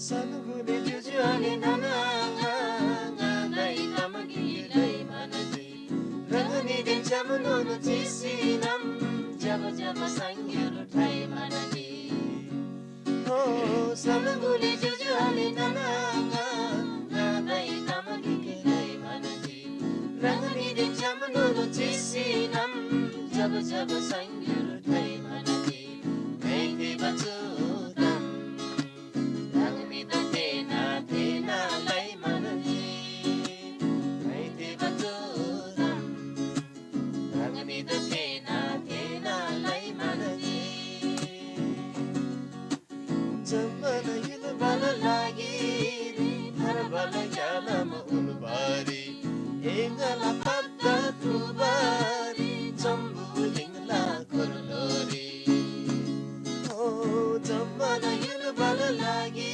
Sanugule jujuale nana Nai kamagi lai manaji Rangani din jamunono tisinam Java java sangyuru thai manaji Oh sanugule jujuale nana Nai kamagi lai manaji Rangani din jamunono tisinam Java java sangyuru thai manaji Naiti batu Engala pada tubari jambuling la korlori Oh jamana yun bala lagi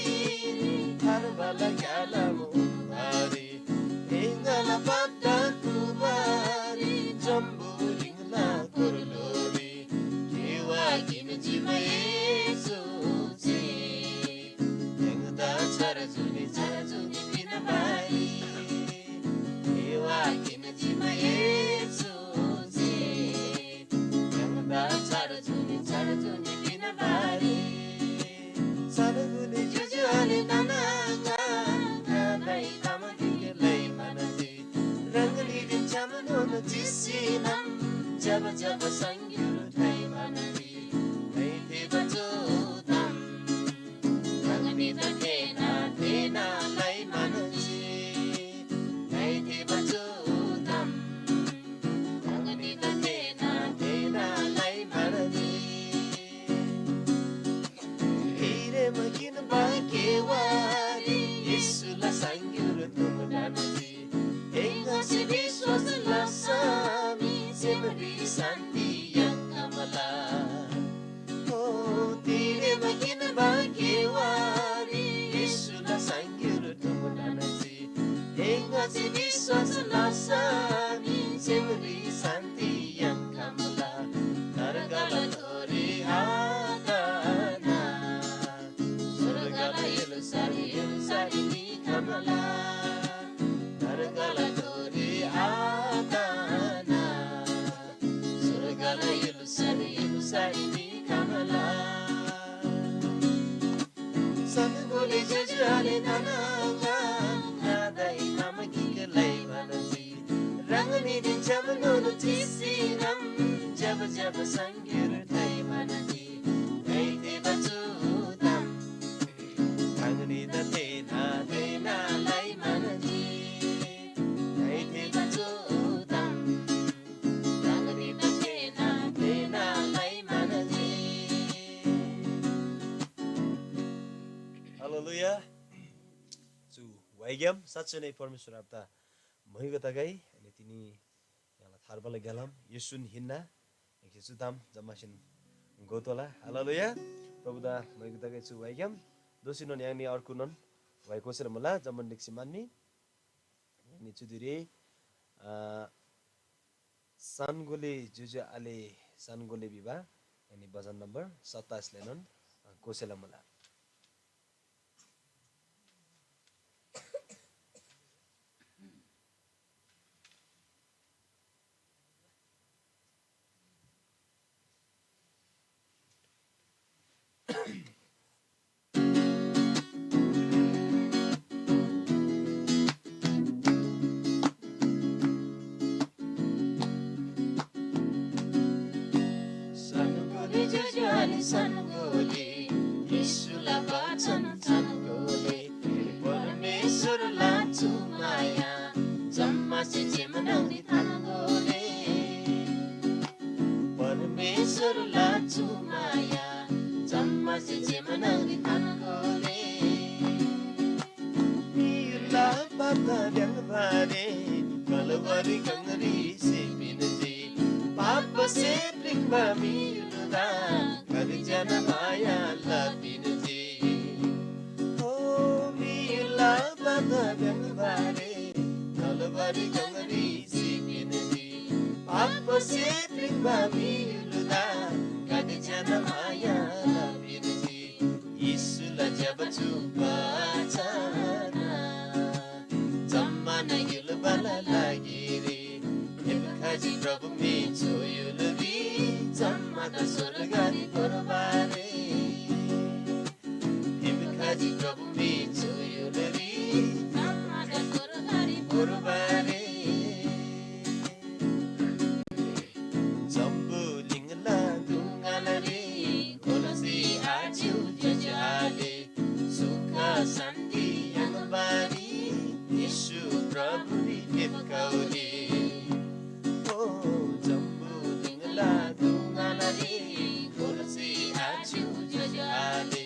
har bala gala mubari Engala pada tubari jambuling la korlori Kiwa kimjima Yesusi Engda charajuni pinamai Kimjima Yesusi Yangda charajuni pinabari Saraguni jujuale nananga Nai kamagi lai manaji Rangli din jamanono tisinam Java java sangyuru thai manaji Nai te bajotam Rangni da tena lai manaji Nai te bajotam Rangni da tena lai manaji Hire magin bakewari Yesula sangyuru tumanaji Enga si viswas lasami Semri santi yang kamala Oh tire magin bakewari Yesula sangyuru tumanaji Enga si viswas lasami Semri santi yang kamala Nargala tori hatana Surgala ilusari ni kamala Nargala tori hatana Surgala ilusari ni kamala Sanugule jujuale nananga Nadai kamagi lai manaji Rangani din jamanono tisinam Java java sangyuru thai manaji Naiti bajutam Rangani da tena lai manaji Naiti bajutam Rangani da tena lai manaji Hallelujah Su waigyam satsai नै परमेश्वर आपता महिगता गाई अनि तिनी यहाँलाई थारबाले गालाम यसुन हिन्ना एकछु दाम जम्मासिन गोतोला हालेलुया प्रभुदा महिगता गाई छु वाइग्याम दोसिनो न्याङनि अर्कुनन भएको छ मला जम्मन दिक्सी मान्नी नि चुदिरे सानगोले जुजु आले सानगोले बिबा अनि भजन नम्बर 27 लेनन कोसेला मला Sanugole Yesula bachan sanugole Parmeshwar la chumaya Jamma se jemanani thanugole Parmeshwar la chumaya Jamma se jemanani thanugole Nila bata dyang bhare Kalvari gangri se binje Papa se prikba miluda Kadijana maya la binje Oh mila bata dyang bhare Kalvari gangri se binje Papa se prikba miluda Kadijana maya la binje Yesu हिल्ला जब चुपाचाना जम्मा न hill बला लागि रे हेमखाजी प्रभु मे छोयुलरी जम्मा the स्वर्गारी परबारे हेमखाजी प्रभु मे छोयुलरी जम्मा the स्वर्गारी परबारे जम्बु लिंगला दुंगालरी कोलसी आजु जजाले सुख शान्ति यङबारी यीशु प्रभु री हेमकाउली ओ जम्बु लिंगला दुंगालरी कोलसी आजु जजाले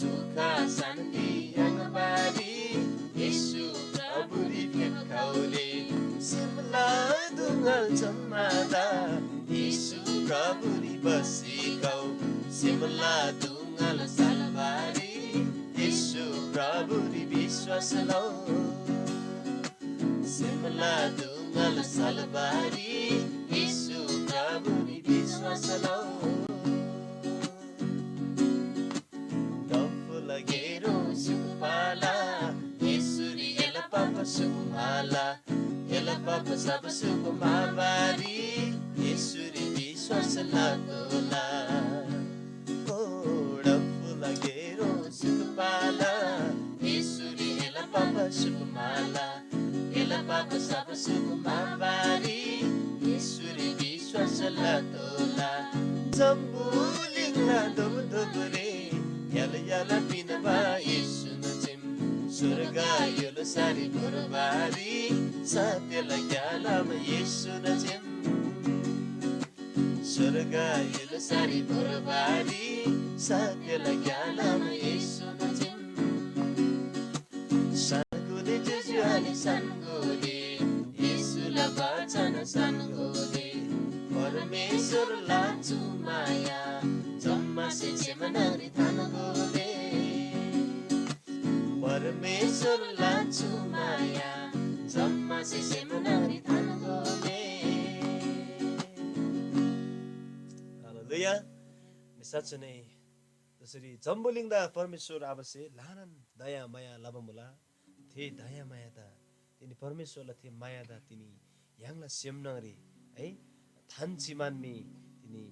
सुख शान्ति यङबारी यीशु प्रभु री हेमकाउली सिमला दुंगल जम्मादा यीशु प्रभु री बसिकौ सिमला दुंगल सालबारी यीशु प्रभु री विश्वास लौ सिमला दुंगल सालबारी यीशु प्रभु री विश्वास लौ डम्फु लगेरो सुकुमाला यीशु री एला पापा सुकुमाला एला पापा सब सुकुमाबारी यीशु री विश्वास लागोला ओ डम्फु लगेरो सुकुमाला यीशु री एला पापा सुकुमाला एला पापा सब सुकुमाबारी यीशु री विश्वास लागोला जम्बु लिंगला दोबरे याला याला पिनबा यीशु नजिम स्वर्गा योलो सारी परबारी सत्यला ज्ञालामा यीशु नजिम स्वर्गा योलो सारी परबारी सत्यला ज्ञालामा यीशु नजिम सानगोले जुजुआले सानगोले यीशुला वचन सानगोले परमेश्वर लाचु माया जम्मा सेमनरी थानगोले परमेश्वर लाचु माया जम्मा सेमनरी थानगोले हालेलुया साँच्चै नै जसरी जम्बुलिङ्दा परमेश्वर आवश्य लानन दया माया लाभमुला थे दया माया दा तिनी परमेश्वरलाई थे माया दा तिनी याङला सेमनरी है थान छिमानमी तिनी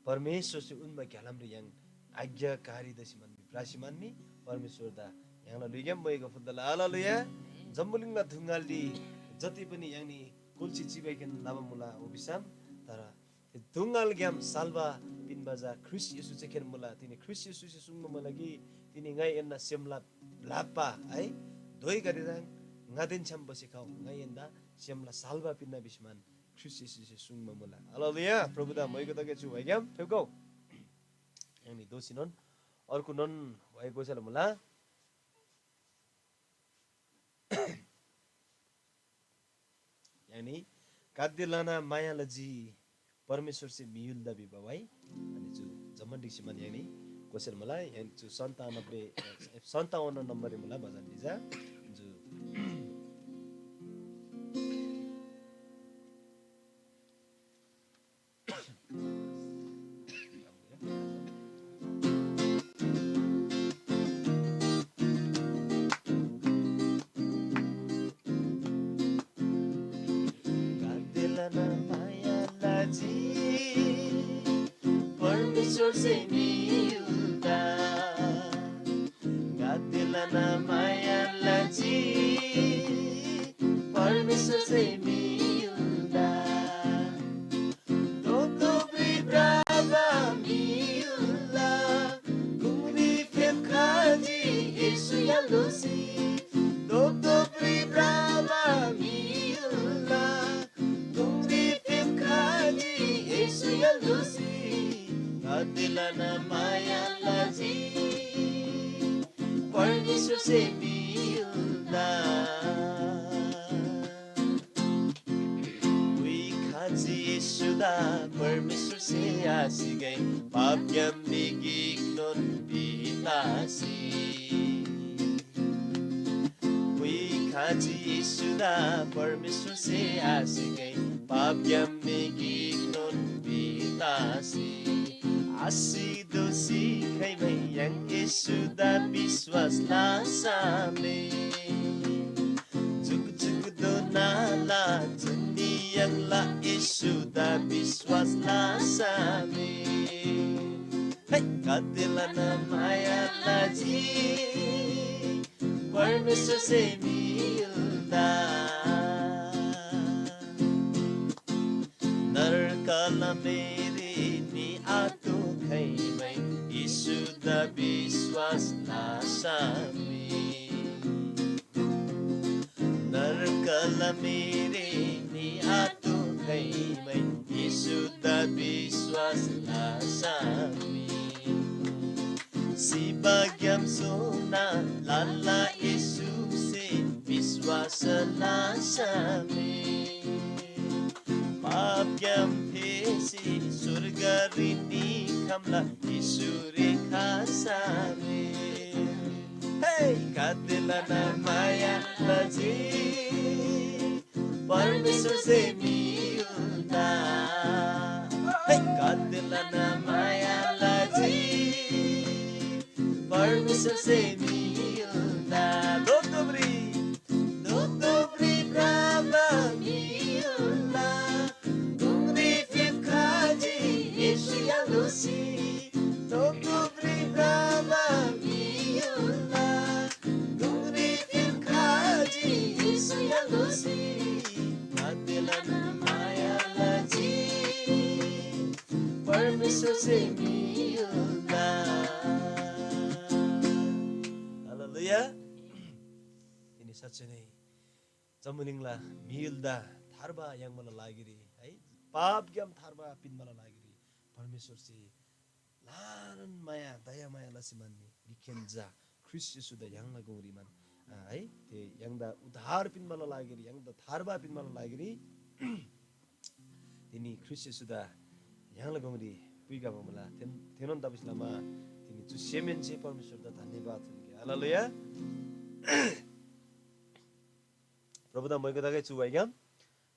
परमेश्वर से उनमा घ्यालाम्रे याङ आज्ञाकारी दसिमानमी प्रासिमानमी परमेश्वर दा याङला लुइग्याम भएको फुद्दला हालेलुया जम्बुलिङ्दा धुङ्गाली जति पनि याङनी कुल्ची चिबाइकन लाभमुला ओबिसाम तर धुङ्गाल ग्याम साल्वा पिनबाजा ख्रिस येशू चाहिँ खेर मुला तिनी ख्रिस येशू से सुङ्ग मलागी तिनी गाई एन्ना सेमला लापा है दोइ गरिराङ ngaden cham बसेखाउ ngai enda semla salva pinna bisman ख्रिस से सुङ्ग मुला हालेलुया प्रभु दा मइको तके छु हैग्याम फेउकौ यानी दोसी नन अर्को नन भएको छ मुला यानी काद्यलाना मायालजी परमेश्वर से मियुल दबी बाबाई अनि जो जमण्डी सिमन यानी कोसेल मलाई यानी जो 57 नम्बर मुला भजन दिजा जो परमेश्वर से मिल्दा गादिलाना मायालाजी परमेश्वर से मिल्दा दोदो ब्राबा मिल्दा कुंगरी फेखाजी येशू यालोसी दोदो ब्राबा मिल्दा कुंगरी फेखाजी येशू यालोसी दिलाना माया लाजी परमेश्वर से मिल्दा वी खाजी येशूदा परमेश्वर से आसी गई पाप यम्मी गिग्नोन पितासी वी खाजी येशूदा परमेश्वर से आसी गई पाप yummy गिग्नोन पितासी Asidosi kaibai yang Yesu da biswas la same Juk juk do na la juni yang la Yesu da biswas la same Hey kadila na maya la ji Parmeswar se milda Narkala mere ni ato kaibai Yesu da biswas la same Narkala mere ni ato kaibai Yesu da biswas la same Si bagyam sona lala Yesu se biswas la same Pabyam thesi surgarini kamla Yesu rekha same Hey kadila na maya laji Parmeswar se milda Hey kadila na maya laji Parmeswar se milda Dobri brava milda Dungri fifkaji Yesu ya lusi Dobri brava milda Dungri fifkaji Yesu ya lusi Kadila na maya laji Parmeswar se milda Hallelujah. Ini saja nih. Jamuninglah milda tharba yang mana lagiri, hai? Pap gyam tharba pin mana lagiri. Parmeswar se laran maya daya maya lasimanni dikenja Kristus sudah yang lagori man, hai? Te yang da udhar pin mana lagiri, yang da tharba pin mana lagiri. Ini Kristus sudah yang lagori puiga mamala. Tenon tabis lama. Ini tu semen se Parmeswar da धन्यवाद Hallelujah. प्रभुदा मैले दागे छु भाइगाम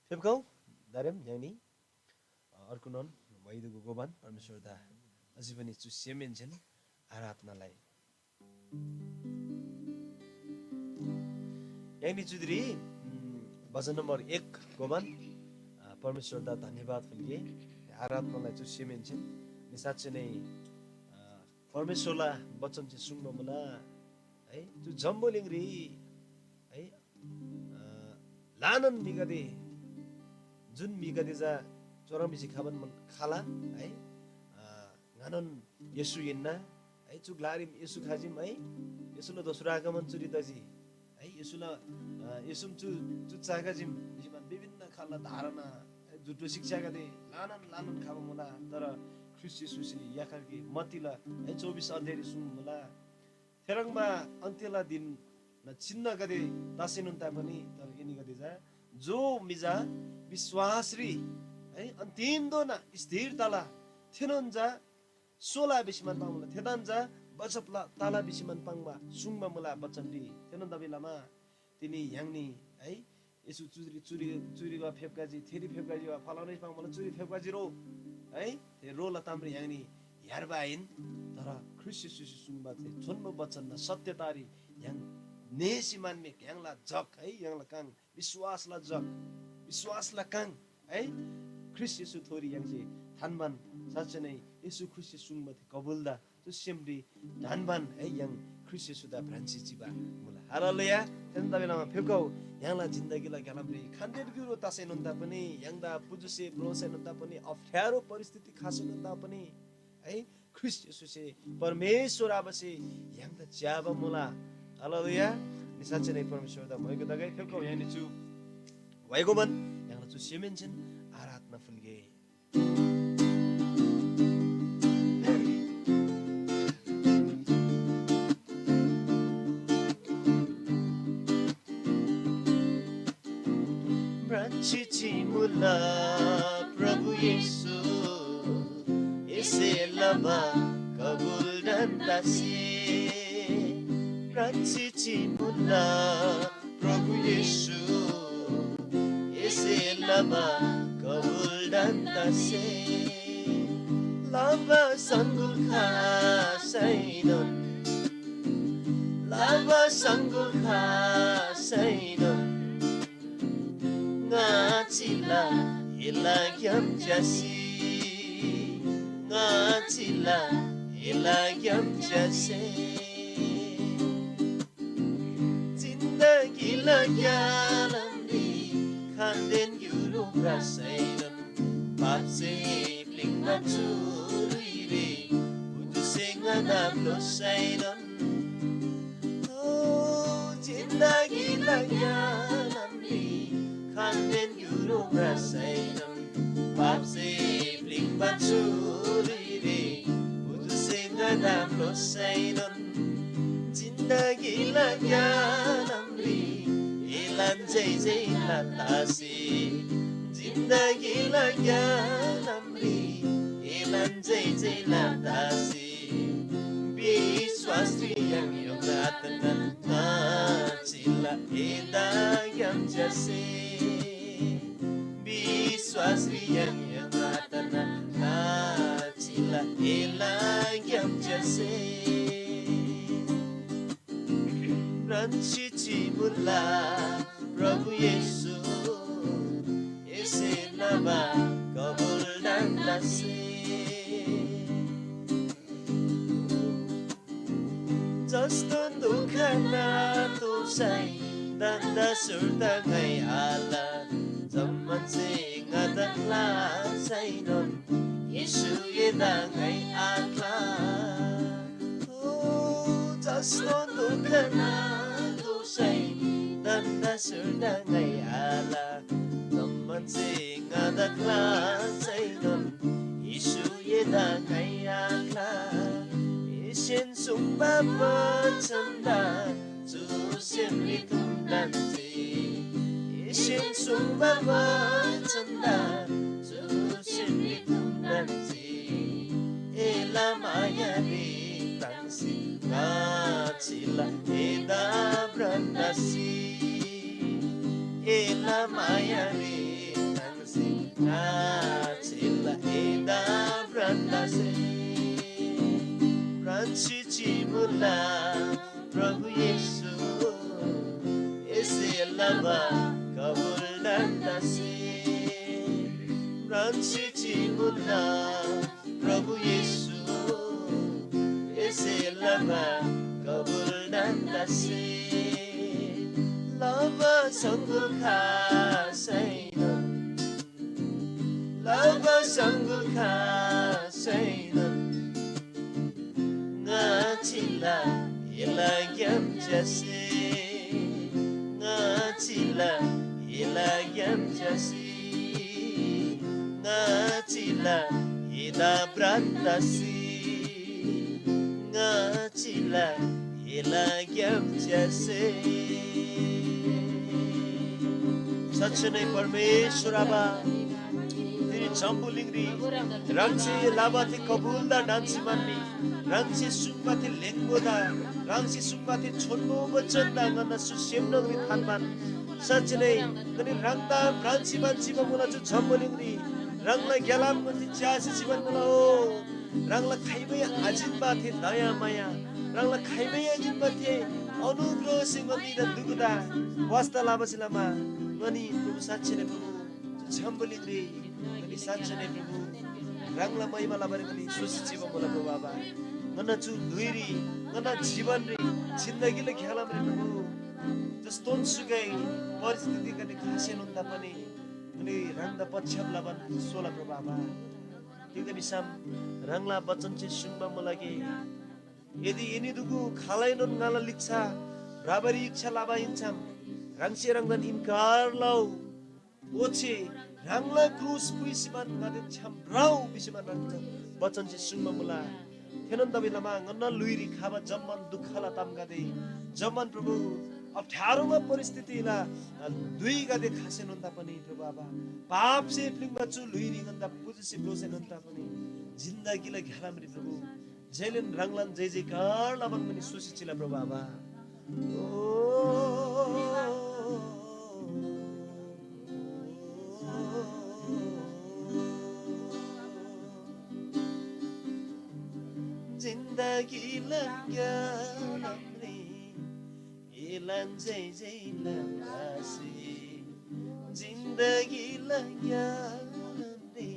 फेबकौ दारेम यानी अर्कुनन वैदको गोबान परमेश्वर दा अझै पनि छु सेमेन छन् आराधनालाई यानी जुद्री भजन नम्बर 1 गोबान परमेश्वर दा धन्यवाद फुल्के आराधनालाई छु सेमेन छन् निसाच्चै नै परमेश्वरला वचन चाहिँ सुन्न मला है त्यो जम्बोलिङरी है लानन मिगदे जुन मिगदे जा चोरमिसी खाबन खाला है गानन येसु यन्ना है चुक लारिम येसु खाजिम है येसुला दोस्रो आगमन चुरी दजी है येसुला येसुम चु चागाजिम जिमान विभिन्न खाला धारणा जुटो शिक्षा गदे लानन खाब मला तर ख्रिस्ट येसुसी याखाकी मतिला है 24 अध्याय सुन मला फेरङमा अन्त्यला दिन न चिन्ह गदे दासिनुन तापनि तर यनि गदे जा जो मिजा विश्वासरी है अन्तिम दोन स्थिरताला थेनन जा सोला बिसिमान पाउला थेदान जा बचपला ताला बिसिमान पाङमा सुङमा मला बचन्डी थेनन दबिलामा तिनी याङनी है यसु चुरी वा फेपकाजी थेरी फेपकाजी वा फलाउनै पाङ मला चुरी फेपकाजी रो है ते रोला ताम्रे याङनी यारबाइन तर ख्रिस्ट येशू सुङमा चाहिँ छोन्म वचन न सत्यतारी याङ नेसी मान्ने याङला जक है याङला काङ विश्वासला जक विश्वासला काङ है ख्रिस्ट येशू थोरी याङ चाहिँ थानबान साच्चै नै येशू ख्रिस्ट सुङमा चाहिँ कबुलदा त्यो सेमरी धानबान है याङ ख्रिस्ट येशू दा फ्रान्सी जिबा मुला हालेलुया तेन्दा बेलामा फेकौ याङला जिन्दगीला ग्यालम्री खान्डेर गिरो तासै नन्दा पनि याङदा पुजुसे ब्रोसे नन्दा पनि अप्ठ्यारो परिस्थिति खासु नन्दा पनि है ख्रिस्ट येशू से परमेश्वर आबसे याङदा च्याबा मुला हालेलुया नि साच्चै नै परमेश्वर दा भएको दगै फेकौ यानि छु भएको मन याङला छु सेमेन्छन आराधना फुल्गे Chichimula Prabhu Yesu Ese lama kabul dan tasih Chichimula Prabhu Yesu Ese lama kabul dan tasih Lava sanggul khasainon Lava sanggul khasainon Ngachila ilagyam jasi Ngachila ilagyam jasi Zindagi lagyalam di Kanden yuruk rasainon Papse pling maturire Udusenga nablo sainon Oh zindagi lagyalam di Kanden yuruk rasainon Papse pling maturire Udusenga nablo sainon Zindagi lagyalam di Ilan jai jai latasi Zindagi lagyalam di Ilan jai jai latasi Biswasri yang yongatana Nachila edagyam jase Biswasri yang yongatana Nachila edagyam jase Ranchichi mula Prabhu Yesu Ese nama kabul dan dasi Jasto dukhana tusai dan dasur tangai ala Zaman singadakla sainon Yesu yedangai atla Oh jasto dukhana dan dasar dangai ala Zaman singadakla sainon Yesu yedangai akla Isyen sumba pachanda Susyen ritum dansi Isyen sumba pachanda Susyen ritum dansi Ela maya ritangsi Ngachila eda brandasi Ela maya ritangsi Ngachila eda brandasi Ranchichi mula Prabhu Yesu Ese lava kabul dandasi Ranchichi mula Prabhu Yesu Ese lava kabul dandasi Lava sanggul khasainon Lava sanggul khasainon Ngachila ilagyam jasi Ngachila ilagyam jasi Ngachila ida brandasi Ngachila ilagyam jasi सच्चै नै परमेश्वर आबा तेरी जम्बुलिंगरी रंगसे लाबाते कबूलदा डांसी मान्नी रंगसे सुम्बाते लेंगोदा रंगसे सुम्बाते छोन्नो बचन्दा गन्ना सुसेम्नगरी थानमान सच्चै नै तनी रंगदा ब्रांची मान्छी बमुला जो जम्बुलिंगरी रंगला ग्यालाम गन्ती च्यासे जीवन मुला ओ रंगला खाइबै आजिन बाथे दया माया रंगला खाइबै आजिन बाथे अनुग्रह सिंगन्ती द दुगुदा वास्ता लाबसिलामा Ngani Prabhu sachi ne Prabhu Jambulingri Ngani sachi ne Prabhu Rangla mahima labari ngani susi jiwa mula Prabhu Baba Ngana chu luiri Ngana jivan ri Zindagi le khalam ri Prabhu Jaston sugai Paristhiti kani khasya nunda pani Ngani rangda pachhab laban sola Prabhu Baba Kika nisam Rangla bachan che sungba mulagi Yedi ini dugu khalainon ngala liksa Rabari iksha laba incham Rangsi rangdan inkar lau Oche Rangla krus puisiman ngaden cham rau bisiman rangda Bachan che sungma mula Tenon dabi lama ngana luiri khaba jamman dukhala tam gade Jamman Prabhu अप्ठ्यारोमा परिस्थितिलाई दुई गते खासे नन्ता पनि प्रभु बाबा पाप से प्लिङमा चु लुइरी गन्दा पुजसे ब्लोसे नन्ता पनि जिन्दगीलाई घेरामरी प्रभु जैलेन रंगलन जय जयकार लबन पनि सुसिचिला प्रभु बाबा जिन्दगीलाई ज्ञानमरे एलान जय जयलाई दासी जिन्दगीलाई ज्ञानमरे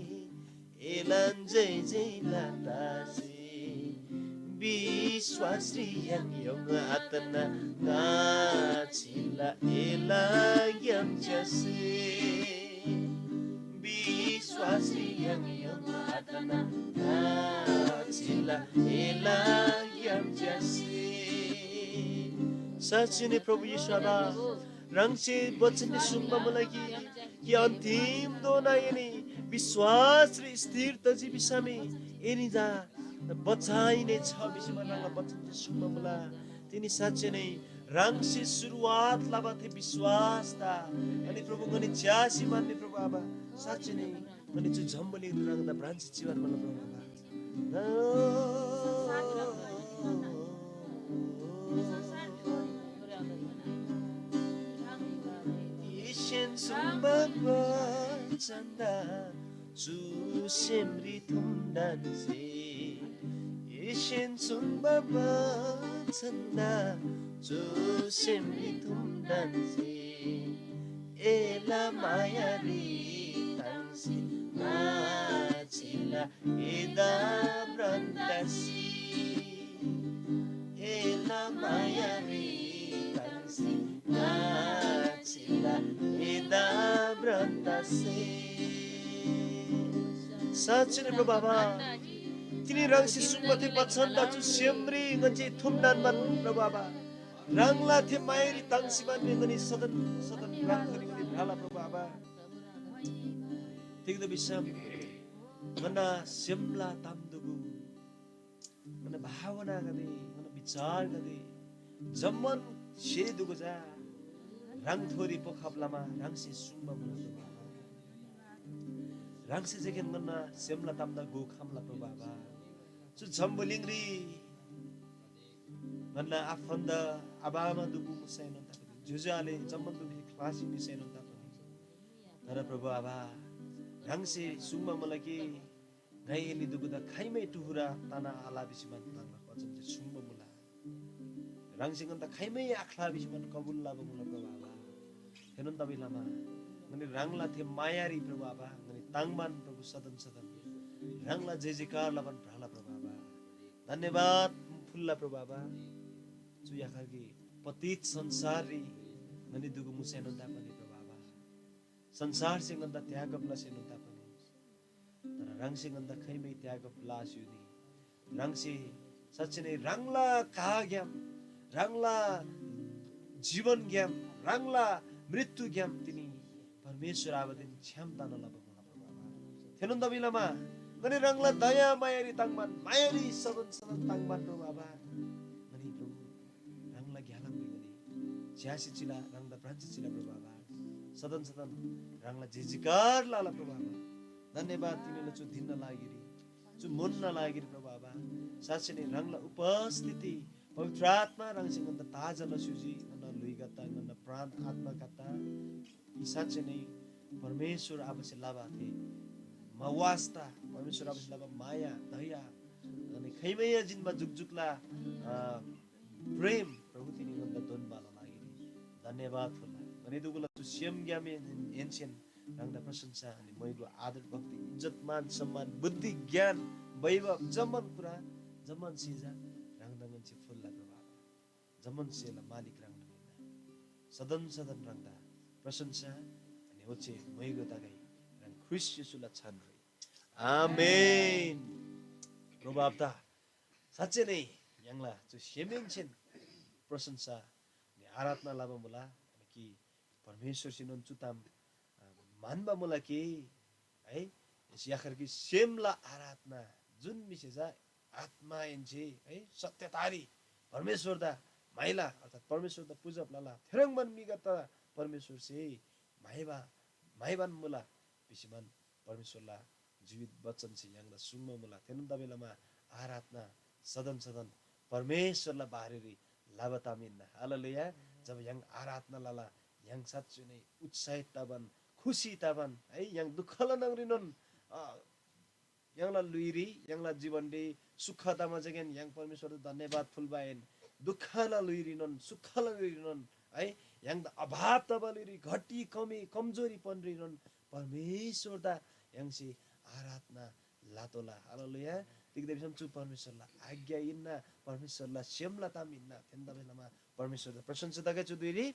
एलान जय जयलाई दासी विश्वास yang yung atana ngachila elagyam jase विश्वास yang atana ngachila elagyam jase साँच्चै नै प्रभु यीशु आबा रंगसे वचन सुन्नमा मलाई कि अन्तिम दोना यनी विश्वास र स्थिरता जीविसमे एनी जा बचाइने छ विषयमा रंगला वचन सुन्नमा मला तिनी साँच्चै नै रंगसे सुरुवात लाबा थे विश्वास ता अनि प्रभु गने च्यासी मान्ने प्रभु आबा साँच्चै नै अनि जो झम्बली रंगदा ब्रान्च जीवन मला प्रभु आबा Sumbaba chanda su semri thumdanse Ishin sumbaba chanda su semri thumdanse Ela mayari tansi nachila eda brandasi Ela mayari tansi nachila eda brandasi साँच्चै नै प्रभु बाबा तिनी रंगसे सुम्बथे पछन्दा छु सेम्री गन्जे थुमदान मन प्रभु बाबा रंगला थे मायरी तंसी मन गनि सदन सदन रंगरी गनि भाला प्रभु बाबा तिगद बिसम मना सेम्ला तामदुगु मना भावना गदे मना विचार गदे जम्मन शेदुगु जा रंग थोरी पोखपलामा रंगसे सुम्ब मन रंगसे जेकेन मन्ना सेमला तामदा गो खामला प्रभु बाबा जु झम्बलिंगरी मन्ना आफन्द आबामा दुबु मुसैन ता जुजाले जम्मन दुबि क्लासी मिसैन ता तर प्रभु बाबा रंगसे सुम्ब मलकी गाइली दुबु दा खाइमै टुहुरा ताना आला बिसिमान तांगा वचन जे सुम्ब मुला रंगसे गन्ता खाइमै आखला बिसिमान कबुल लाबो मुला प्रभु बाबा हेनन तबिलामा ngani rangla the mayari प्रभु बाबा ngani tangman प्रभु सदन सदन rangla जय जयकार लाबन भ्राला प्रभु बाबा धन्यवाद फुल्ला प्रभु बाबा जो याखरगी पतित संसारी ngani दुगु मुसेनन्दा पनि प्रभु बाबा संसार से गन्दा त्याग प्लसेनन्दा पनि तर रंग से गन्दा खैमै त्याग प्लास्युनी रंग से सच्चै नै रंगला काग्याम रंगला जीवन ज्ञान रंगला मृत्यु ज्ञान तिनी परमेश्वर आबदिन क्षमता नलाबो मला प्रभु बाबा थेनुन दबिलामा गने रंगला दया मायारी तांगमान मायारी सदन सदन तांगमान प्रभु बाबा गने प्रभु रंगला ज्ञालम गने ज्यासी चिला रंगदा प्रांची चिला प्रभु बाबा सदन सदन रंगला जिजिकार लाला प्रभु बाबा धन्यवाद तिमीले जो दिन लागिरी जो मन नलागिरी प्रभु बाबा साच्चै नै रंगला उपस्थिति पवित्र आत्मा रंगसिंह गन्दा ताजा लसुजी गन्दा लुइगता गन्दा प्राण आत्मा गता साँच्चै नै परमेश्वर आबसे लाभा थे मवास्ता परमेश्वर आबसे लाभा माया दया अनि खैमैया जिनमा जुगजुगला प्रेम प्रभु तिनी गन्दा दोनबाला लागिरी धन्यवाद फुल्ला अनि दुगुला तु स्यम ग्यामे एन्सेन रंगदा प्रशंसा अनि मैगु आदर भक्ति इज्जत मान सम्मान बुद्धि ज्ञान वैभव जमन कुरा जमन सिजा रंगदा गन्छि फुल्ला प्रभु जमन सेला मालिक रंगदा सदन सदन रंगदा प्रशंसा अनि होचे मैगो तागै रंग ख्रिस्ट येशूला छान रे आमेन प्रभु आपता साच्चै नै यांगला जो सेमेन्छेन प्रशंसा अनि आराधना लाबा मुला अनि कि परमेश्वर सिनन चुताम मानबा मुला कि है यस याखर कि सेमला आराधना जुन मिसेजा आत्मा एन्जे है सत्यतारी परमेश्वर दा माइला अर्थात परमेश्वर दा पूजप लाला थेरङ मन मिगत परमेश्वर से माइबान मुला पिसिमान परमेश्वरला जीवित वचन से यांगला सुन्न मुला तेन दबेलामा आराधना सदन सदन परमेश्वरला बारेरी लाबतामिन हालेलुया जब yang आराधना लाला yang साच्चै नै उत्साहित ताबन खुशी ताबन है yang दुःखला नगरिनन् यांला लुइरी यांला जीवनले सुखतामा चाहिँ yang परमेश्वर धन्यवाद फुलबायन दुःखला लुइरिनन् सुखला लुइरिनन् है yang द अभाव तब लुइरी घटी कमी कमजोरी पनरिनन् परमेश्वर दा yang si आराधना लातोला हालेलुया तिग्दै बिसम चु परमेश्वरला आज्ञा इन्ना परमेश्वरला सेमला ताम इन्ना त्यन्दा बेलामा परमेश्वर प्रशंसा दगे चु दुइरी